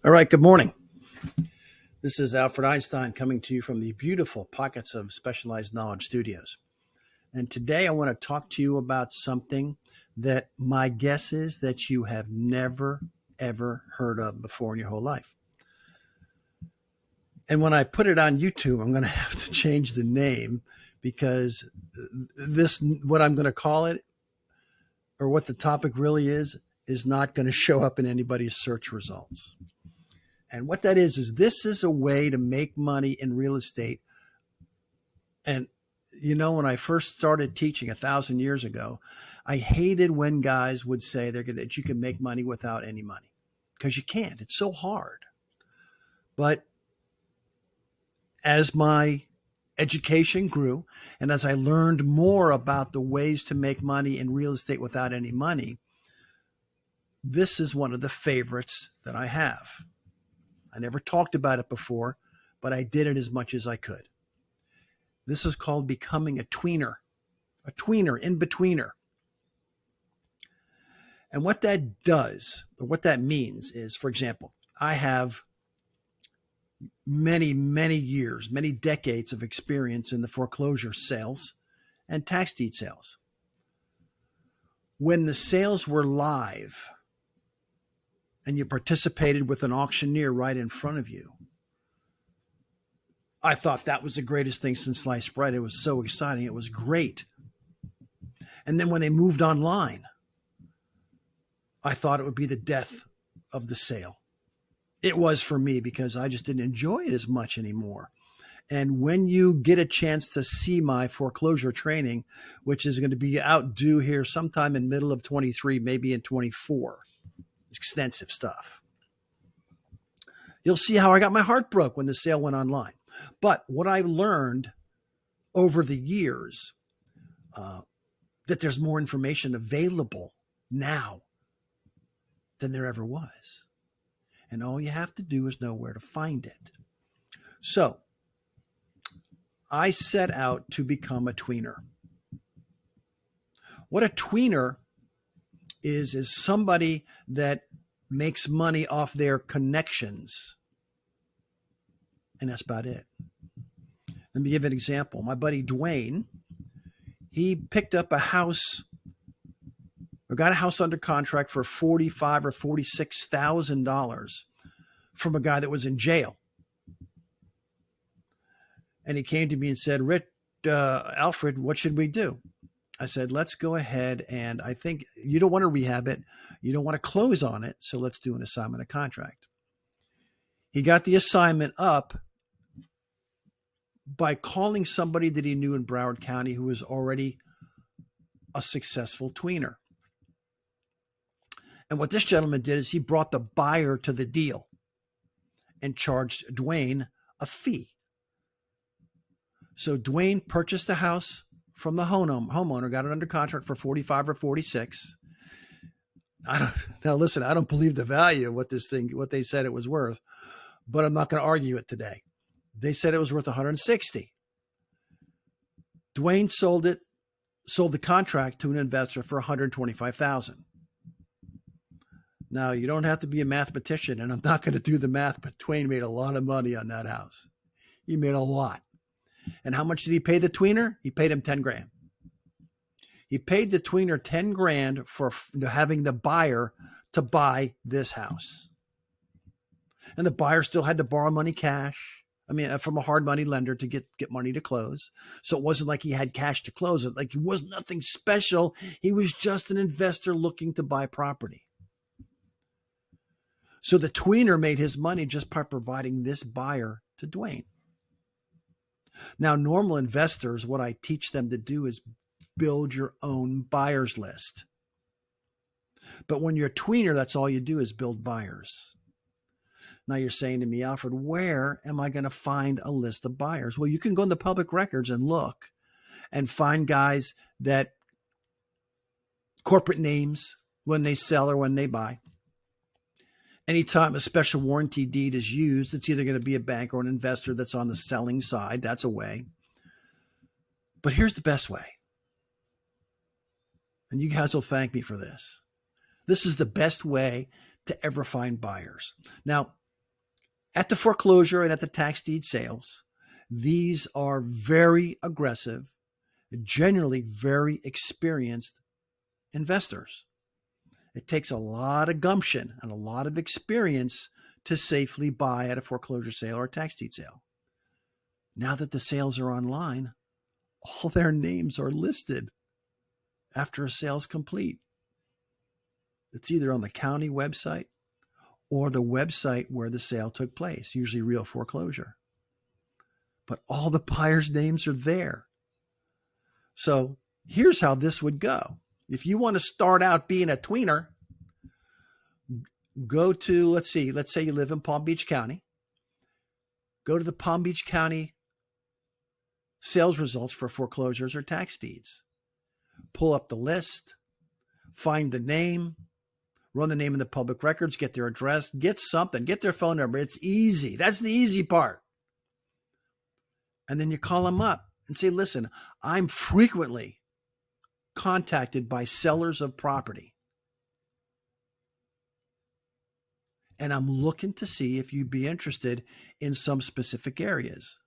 All right, good morning. This is Alfred Einstein coming to you from the beautiful Pockets of Specialized Knowledge Studios. And today I want to talk to you about something that my guess is that you have never, ever heard of before in your whole life. And when I put it on YouTube, I'm going to have to change the name because what I'm going to call it, or what the topic really is not going to show up in anybody's search results. And what that is this is a way to make money in real estate. And, when I first started teaching 1,000 years ago, I hated when guys would say that you can make money without any money, because you can't. It's so hard. But as my education grew and as I learned more about the ways to make money in real estate without any money, this is one of the favorites that I have. I never talked about it before, but I did it as much as I could. This is called becoming a tweener, in-betweener. And what that does, or what that means is, for example, I have many, many years, many decades of experience in the foreclosure sales and tax deed sales. When the sales were live, and you participated with an auctioneer right in front of you, I thought that was the greatest thing since sliced bread. It was so exciting. It was great. And then when they moved online, I thought it would be the death of the sale. It was for me, because I just didn't enjoy it as much anymore. And when you get a chance to see my foreclosure training, which is going to be out due here sometime in middle of 23, maybe in 24, extensive stuff, you'll see how I got my heart broke when the sale went online. But what I learned over the years, that there's more information available now than there ever was. And all you have to do is know where to find it. So I set out to become a tweener. What a tweener is somebody that makes money off their connections. And that's about it. Let me give an example. My buddy Dwayne, he picked up a house, or got a house under contract for $45,000 or $46,000 from a guy that was in jail. And he came to me and said, Alfred, what should we do? I said, let's go ahead, and I think you don't want to rehab it. You don't want to close on it. So let's do an assignment of contract. He got the assignment up by calling somebody that he knew in Broward County who was already a successful tweener. And what this gentleman did is he brought the buyer to the deal and charged Dwayne a fee. So Dwayne purchased the house from the homeowner, got it under contract for 45 or 46. Now listen, I don't believe the value of what they said it was worth, but I'm not going to argue it today. They said it was worth 160. Dwayne sold the contract to an investor for 125,000. Now, you don't have to be a mathematician, and I'm not going to do the math, but Dwayne made a lot of money on that house. He made a lot. And how much did he pay the tweener? He paid him 10 grand. He paid the tweener 10 grand for having the buyer to buy this house. And the buyer still had to borrow money cash. From a hard money lender to get money to close. So it wasn't like he had cash to close it. Like, he was nothing special. He was just an investor looking to buy property. So the tweener made his money just by providing this buyer to Dwayne. Now, normal investors, what I teach them to do is build your own buyers list. But when you're a tweener, that's all you do is build buyers. Now you're saying to me, Alfred, where am I going to find a list of buyers? Well, you can go in the public records and look and find guys that corporate names when they sell or when they buy. Anytime a special warranty deed is used, it's either going to be a bank or an investor that's on the selling side. That's a way. But here's the best way. And you guys will thank me for this. This is the best way to ever find buyers. Now, At the foreclosure and at the tax deed sales, these are very aggressive, generally very experienced investors. It takes a lot of gumption and a lot of experience to safely buy at a foreclosure sale or a tax deed sale. Now that the sales are online, all their names are listed after a sale's complete. It's either on the county website or the website where the sale took place, usually Real Foreclosure. But all the buyers' names are there. So here's how this would go. If you want to start out being a tweener, go to, let's say you live in Palm Beach County. Go to the Palm Beach County sales results for foreclosures or tax deeds. Pull up the list, find the name, run the name in the public records, get their address, get something, get their phone number. It's easy. That's the easy part. And then you call them up and say, listen, I'm frequently contacted by sellers of property, and I'm looking to see if you'd be interested in some specific areas.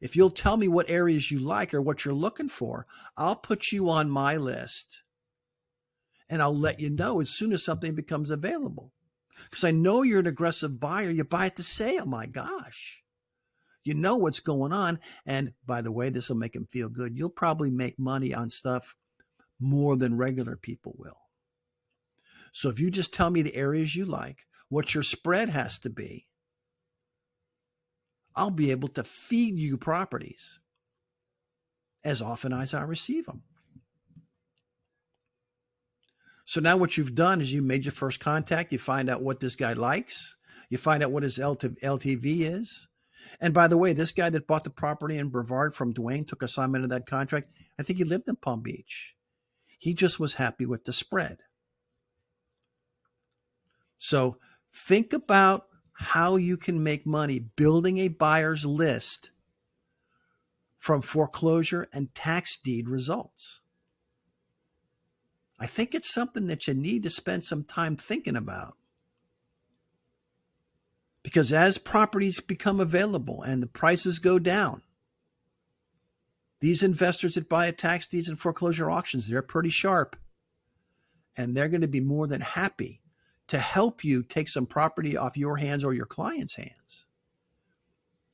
If you'll tell me what areas you like or what you're looking for, I'll put you on my list, and I'll let you know as soon as something becomes available. Because I know you're an aggressive buyer. You buy at the sale. My gosh. You know what's going on. And by the way, this will make them feel good. You'll probably make money on stuff more than regular people will. So if you just tell me the areas you like, what your spread has to be, I'll be able to feed you properties as often as I receive them. So now what you've done is you made your first contact. You find out what this guy likes. You find out what his LTV is. And by the way, this guy that bought the property in Brevard from Dwayne took assignment of that contract. I think he lived in Palm Beach. He just was happy with the spread. So think about how you can make money building a buyer's list from foreclosure and tax deed results. I think it's something that you need to spend some time thinking about. Because as properties become available and the prices go down, these investors that buy at tax deeds and foreclosure auctions, they're pretty sharp. And they're going to be more than happy to help you take some property off your hands or your client's hands.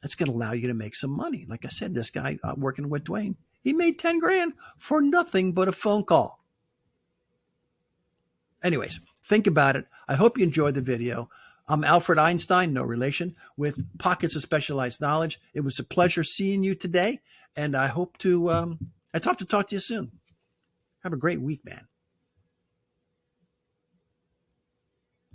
That's going to allow you to make some money. Like I said, this guy working with Dwayne, he made 10 grand for nothing but a phone call. Anyways, think about it. I hope you enjoyed the video. I'm Alfred Einstein, no relation, with pockets of specialized knowledge. It was a pleasure seeing you today, and I hope to talk to you soon. Have a great week, man.